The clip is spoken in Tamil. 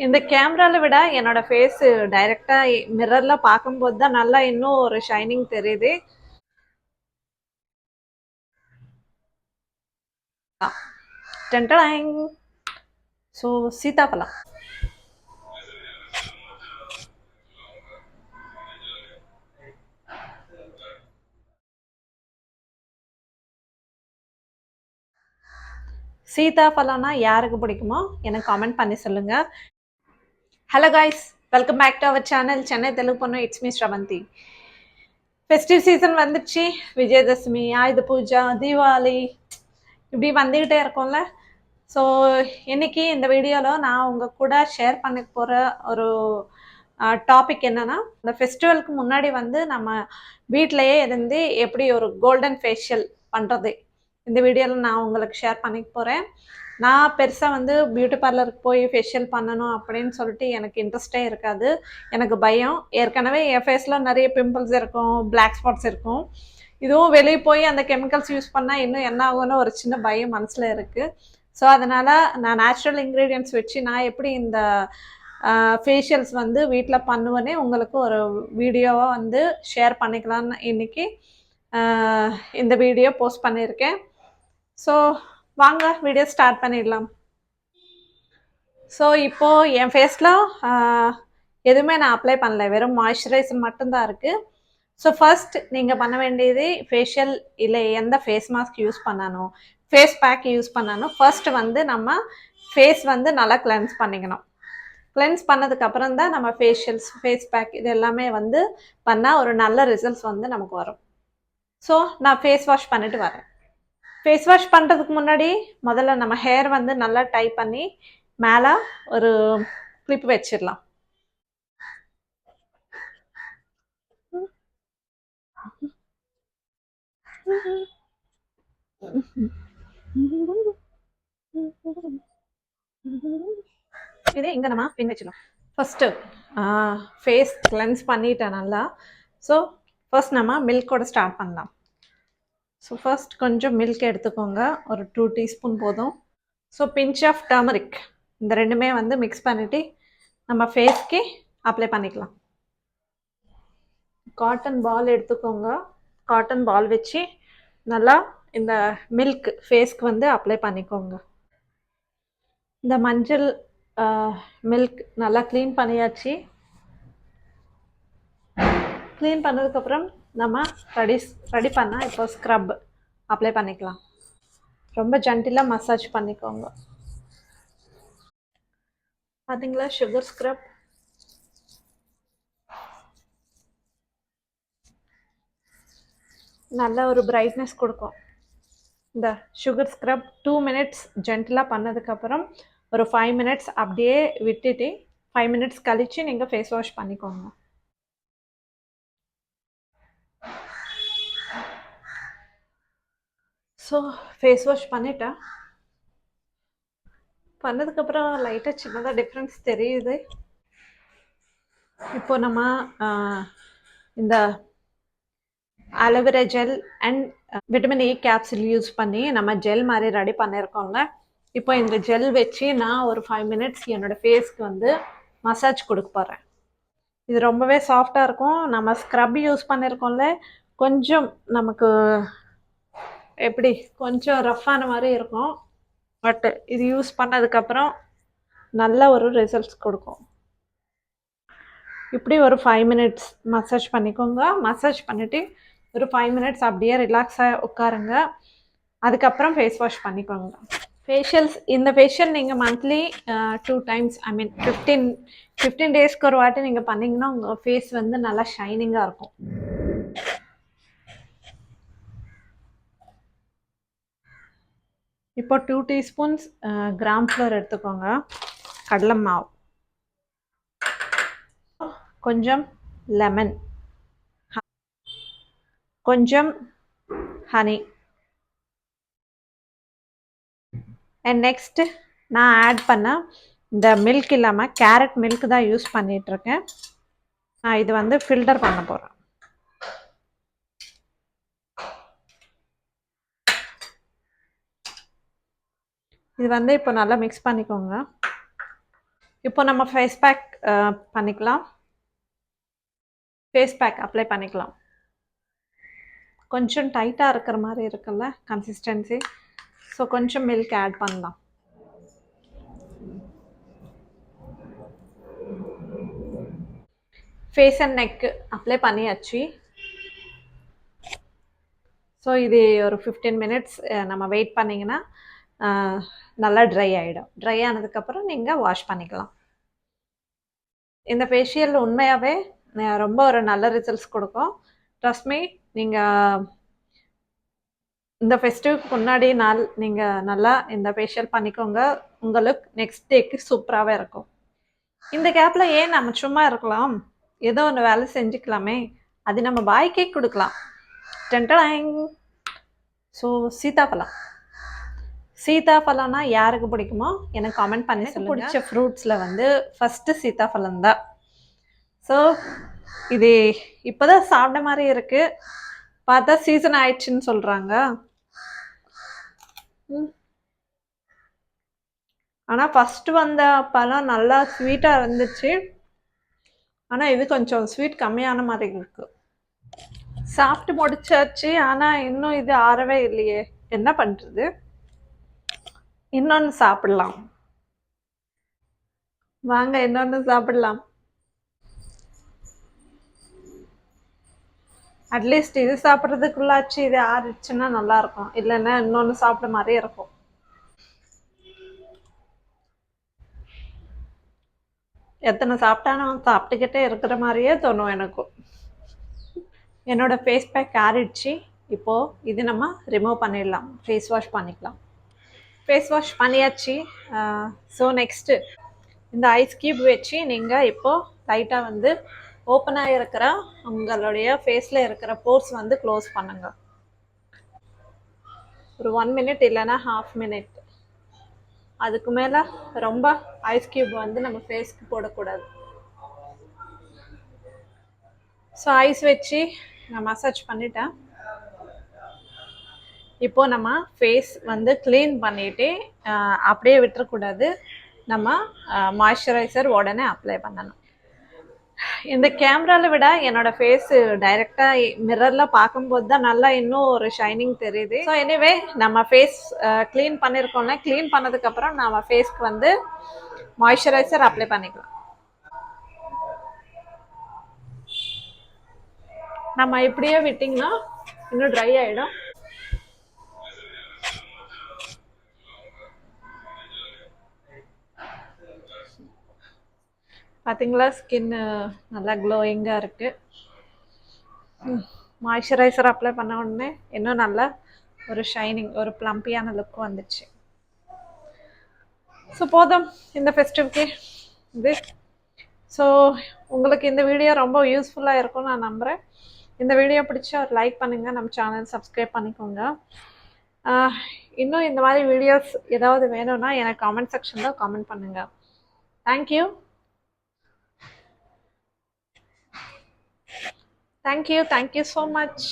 இந்த கேமரால விட என்னோட ஃபேஸ் டைரக்டா மிரர்ல பார்க்கும்போது தான் நல்லா இன்னும் ஒரு ஷைனிங் தெரியுது. டென்டடாங். ஸோ சீதாப்பழம். சீதாப்பழம்னா யாருக்கு பிடிக்குமோ எனக்கு கமெண்ட் பண்ணி சொல்லுங்க. Hello guys, welcome back to our channel Chennai Telugu பொண்ணு. It's me Sravanthi. Festive season வந்துடுச்சு. விஜயதசமி, ஆயுத பூஜா, தீபாவளி இப்படி வந்துக்கிட்டே இருக்கோம்ல. ஸோ இன்னைக்கு இந்த வீடியோவில் நான் உங்கள் கூட ஷேர் பண்ண போகிற ஒரு டாபிக் என்னன்னா, இந்த ஃபெஸ்டிவலுக்கு முன்னாடி வந்து நம்ம வீட்டிலையே இருந்து எப்படி ஒரு கோல்டன் ஃபேஷியல் பண்ணுறது, இந்த வீடியோவில் நான் உங்களுக்கு ஷேர் பண்ணிக்க போகிறேன். நான் பெருசாக வந்து பியூட்டி பார்லருக்கு போய் ஃபேஷியல் பண்ணணும் அப்படின்னு சொல்லிட்டு எனக்கு இன்ட்ரெஸ்டே இருக்காது. எனக்கு பயம். ஏற்கனவே என் ஃபேஸில் நிறைய பிம்பிள்ஸ் இருக்கும், பிளாக் ஸ்பாட்ஸ் இருக்கும். இதுவும் வெளியே போய் அந்த கெமிக்கல்ஸ் யூஸ் பண்ணால் இன்னும் என்ன ஆகும்னு ஒரு சின்ன பயம் மனசில் இருக்குது. ஸோ அதனால் நான் நேச்சுரல் இன்க்ரீடியன்ட்ஸ் வச்சு நான் எப்படி இந்த ஃபேஷியல்ஸ் வந்து வீட்டில் பண்ணுவேனே உங்களுக்கு ஒரு வீடியோவாக வந்து ஷேர் பண்ணிக்கலான்னு இன்றைக்கி இந்த வீடியோ போஸ்ட் பண்ணியிருக்கேன். ஸோ வாங்க வீடியோ ஸ்டார்ட் பண்ணிடலாம். ஸோ இப்போது என் ஃபேஸில் எதுவுமே நான் அப்ளை பண்ணல, வெறும் மாய்ஸ்சரைசர் மட்டும்தான் இருக்குது. ஸோ ஃபர்ஸ்ட் நீங்கள் பண்ண வேண்டியது ஃபேஷியல் இல்லை எந்த ஃபேஸ் மாஸ்க் யூஸ் பண்ணணும், ஃபேஸ் பேக் யூஸ் பண்ணணும். ஃபர்ஸ்ட் வந்து நம்ம ஃபேஸ் வந்து நல்லா கிளென்ஸ் பண்ணிக்கணும். கிளென்ஸ் பண்ணதுக்கப்புறம் தான் நம்ம ஃபேஷியல்ஸ், ஃபேஸ் பேக் இது எல்லாமே வந்து பண்ணால் ஒரு நல்ல ரிசல்ட்ஸ் வந்து நமக்கு வரும். ஸோ நான் ஃபேஸ் வாஷ் பண்ணிட்டு வரேன். ஃபேஸ் வாஷ் பண்ணுறதுக்கு முன்னாடி முதல்ல நம்ம ஹேர் வந்து நல்லா டை பண்ணி மேலே ஒரு கிளிப் வச்சிடலாம். இதே இங்கே நம்ம பின் வச்சிடலாம். ஃபஸ்ட்டு ஃபேஸ் கிளென்ஸ் பண்ணிட்டேன் நல்லா. ஸோ ஃபர்ஸ்ட் நம்ம மில்கோட ஸ்டார்ட் பண்ணலாம். ஸோ ஃபர்ஸ்ட் கொஞ்சம் மில்க் எடுத்துக்கோங்க, ஒரு 2 டீஸ்பூன் போதும். ஸோ பிஞ்ச் ஆஃப் டர்மரிக், இந்த ரெண்டுமே வந்து மிக்ஸ் பண்ணிவிட்டு நம்ம ஃபேஸ்க்கு அப்ளை பண்ணிக்கலாம். காட்டன் பால் எடுத்துக்கோங்க. காட்டன் பால் வச்சு நல்லா இந்த மில்க் ஃபேஸ்க்கு வந்து அப்ளை பண்ணிக்கோங்க. இந்த மஞ்சள் மில்க் நல்லா க்ளீன் பண்ணியாச்சு. க்ளீன் பண்ணதுக்கப்புறம் நம்ம ரெடி பண்ணால் இப்போ ஸ்க்ரப் அப்ளை பண்ணிக்கலாம். ரொம்ப ஜென்டிலாக மசாஜ் பண்ணிக்கோங்க. பார்த்தீங்களா, சுகர் ஸ்க்ரப். நல்ல ஒரு பிரைட்னஸ் கொடுக்கும். இந்த சுகர் ஸ்க்ரப் 2 மினிட்ஸ் ஜென்டிலாக பண்ணதுக்கப்புறம் ஒரு 5 மினிட்ஸ் அப்படியே விட்டுட்டு 5 மினிட்ஸ் கழித்து நீங்கள் ஃபேஸ் வாஷ் பண்ணிக்கோங்க. ஸோ ஃபேஸ் வாஷ் பண்ணிட்டேன். பண்ணதுக்கப்புறம் லைட்டாக சின்னதாக டிஃப்ரென்ஸ் தெரியுது. இப்போ நம்ம இந்த aloe vera gel and vitamin E capsule use பண்ணி நம்ம ஜெல் மாதிரி ரெடி பண்ணியிருக்கோங்க. இப்போ இந்த ஜெல் வச்சு நான் ஒரு 5 மினிட்ஸ் என்னோடய ஃபேஸ்க்கு வந்து மசாஜ் கொடுக்க போகிறேன். இது ரொம்பவே சாஃப்டாக இருக்கும். நம்ம ஸ்க்ரப் யூஸ் பண்ணியிருக்கோம்ல, கொஞ்சம் நமக்கு எப்படி கொஞ்சம் ரஃப்பான மாதிரி இருக்கும். பட் இது யூஸ் பண்ணதுக்கப்புறம் நல்ல ஒரு ரிசல்ட்ஸ் கொடுக்கும். இப்படி ஒரு 5 மினிட்ஸ் மசாஜ் பண்ணிக்கோங்க. மசாஜ் பண்ணிவிட்டு ஒரு 5 மினிட்ஸ் அப்படியே ரிலாக்ஸாக உட்காருங்க. அதுக்கப்புறம் ஃபேஸ் வாஷ் பண்ணிக்கோங்க. ஃபேஷியல்ஸ், இந்த ஃபேஷியல் நீங்கள் மந்த்லி 2 டைம்ஸ், ஐ மீன் 15 டேஸ்க்கு ஒரு வாட்டி நீங்கள் பண்ணிங்கன்னா உங்கள் ஃபேஸ் வந்து நல்லா ஷைனிங்காக இருக்கும். இப்போ 2 டீஸ்பூன்ஸ் கிராம் ஃப்ளோர் எடுத்துக்கோங்க, கடலை மாவு, கொஞ்சம் லெமன், கொஞ்சம் ஹனி, அண்ட் நெக்ஸ்ட்டு நான் ஆட் பண்ண இந்த மில்க் இல்லாமல் கேரட் மில்க் தான் யூஸ் பண்ணிகிட்ருக்கேன். நான் இது வந்து ஃபில்டர் பண்ண போகிறேன். இது வந்து இப்போ நல்லா மிக்ஸ் பண்ணிக்கோங்க. இப்போ நம்ம ஃபேஸ் பேக் பண்ணிக்கலாம். ஃபேஸ் பேக் அப்ளை பண்ணிக்கலாம். கொஞ்சம் டைட்டாக இருக்கிற மாதிரி இருக்குல்ல கன்சிஸ்டன்சி. ஸோ கொஞ்சம் மில்க் ஆட் பண்ணலாம். ஃபேஸ் அண்ட் நெக்கு அப்ளை பண்ணியாச்சு. ஸோ இது ஒரு 15 மினிட்ஸ் நம்ம வெயிட் பண்ணிங்கன்னா நல்லா ட்ரை ஆகிடும். ட்ரை ஆனதுக்கப்புறம் நீங்கள் வாஷ் பண்ணிக்கலாம். இந்த ஃபேஷியல் உண்மையாகவே ரொம்ப ஒரு நல்ல ரிசல்ட்ஸ் கொடுக்கும். ட்ரஸ்ட் மீ, நீங்கள் இந்த ஃபெஸ்டிவ்க்கு முன்னாடி நாள் நீங்கள் நல்லா இந்த ஃபேஷியல் பண்ணிக்கோங்க. உங்களுக்கு நெக்ஸ்ட் டேக்கு சூப்பராகவே இருக்கும். இந்த கேப்பில் ஏன் நம்ம சும்மா இருக்கலாம், ஏதோ ஒன்று வேலை செஞ்சுக்கலாமே, அது நம்ம பாய்க்கே கொடுக்கலாம். டென்டலாங். ஸோ சீதாஃபலம்னா யாருக்கு பிடிக்குமோ எனக்கு கமெண்ட் பண்ணி சொல்லுங்க. பிடிச்ச ஃப்ரூட்ஸில் வந்து ஃபஸ்ட்டு சீதாஃபலம் தான். ஸோ இது இப்போ தான் சாப்பிட்ட மாதிரி இருக்குது. பார்த்தா சீசன் ஆயிடுச்சுன்னு சொல்கிறாங்க. ஆனால் ஃபஸ்ட்டு வந்த பழம் நல்லா ஸ்வீட்டாக இருந்துச்சு. ஆனால் இது கொஞ்சம் ஸ்வீட் கம்மியான மாதிரி இருக்குது. சாப்பிட்டு முடிச்சாச்சு. ஆனால் இன்னும் இது ஆறவே இல்லையே, என்ன பண்ணுறது? இன்னொன்று சாப்பிடலாம் வாங்க, இன்னொன்று சாப்பிடலாம். அட்லீஸ்ட் இது சாப்பிட்றதுக்குள்ளாச்சு இது ஆறிடுச்சுன்னா நல்லாயிருக்கும். இல்லைன்னா இன்னொன்று சாப்பிட்ட மாதிரியே இருக்கும். எத்தனை சாப்பிட்டாலும் சாப்பிட்டுக்கிட்டே இருக்கிற மாதிரியே தோணும் எனக்கும். என்னோடய ஃபேஸ் பேக் ஆறிடுச்சு. இப்போது இது நம்ம ரிமூவ் பண்ணிடலாம். ஃபேஸ் வாஷ் பண்ணிக்கலாம். ஃபேஸ் வாஷ் பண்ணியாச்சு. ஸோ நெக்ஸ்ட்டு இந்த ஐஸ் கியூப் வச்சு நீங்கள் இப்போது லைட்டாக வந்து ஓப்பனாக இருக்கிற உங்களுடைய ஃபேஸில் இருக்கிற போர்ஸ் வந்து க்ளோஸ் பண்ணுங்க. ஒரு 1 மினிட் இல்லைன்னா ½ மினிட். அதுக்கு மேலே ரொம்ப ஐஸ் கியூப் வந்து நம்ம ஃபேஸ்க்கு போடக்கூடாது. ஸோ ஐஸ் வச்சு நான் மசாஜ் பண்ணிட்டேன். இப்போது நம்ம ஃபேஸ் வந்து க்ளீன் பண்ணிவிட்டு அப்படியே விட்டுறக்கூடாது. நம்ம மாய்ஸ்சரைசர் உடனே அப்ளை பண்ணணும். இந்த கேமராவில் விட என்னோடய ஃபேஸு டைரெக்டாக மிரரில் பார்க்கும்போது தான் நல்லா இன்னும் ஒரு ஷைனிங் தெரியுது. ஸோ எனிவே நம்ம ஃபேஸ் க்ளீன் பண்ணியிருக்கோம்ல, க்ளீன் பண்ணதுக்கப்புறம் நம்ம ஃபேஸ்க்கு வந்து மாய்ஸ்சரைசர் அப்ளை பண்ணிக்கலாம். நம்ம இப்படியே விட்டிங்கன்னா இன்னும் ட்ரை ஆகிடும். பார்த்தீங்களா, ஸ்கின்னு நல்லா க்ளோயிங்காக இருக்குது. மாய்ஸ்சரைசர் அப்ளை பண்ண உடனே இன்னும் நல்லா ஒரு ஷைனிங், ஒரு ப்ளம்பியான லுக் வந்துச்சு. ஸோ போதும் இந்த ஃபெஸ்டிவ்க்கு இது. ஸோ உங்களுக்கு இந்த வீடியோ ரொம்ப யூஸ்ஃபுல்லாக இருக்கும்னு நான் நம்புகிறேன். இந்த வீடியோ பிடிச்சா ஒரு லைக் பண்ணுங்கள், நம்ம சேனல் சப்ஸ்கிரைப் பண்ணிக்கோங்க. இன்னும் இந்த மாதிரி வீடியோஸ் ஏதாவது வேணும்னா எனக்கு கமெண்ட் செக்ஷனில் கமெண்ட் பண்ணுங்கள். Thank you. Thank you so much.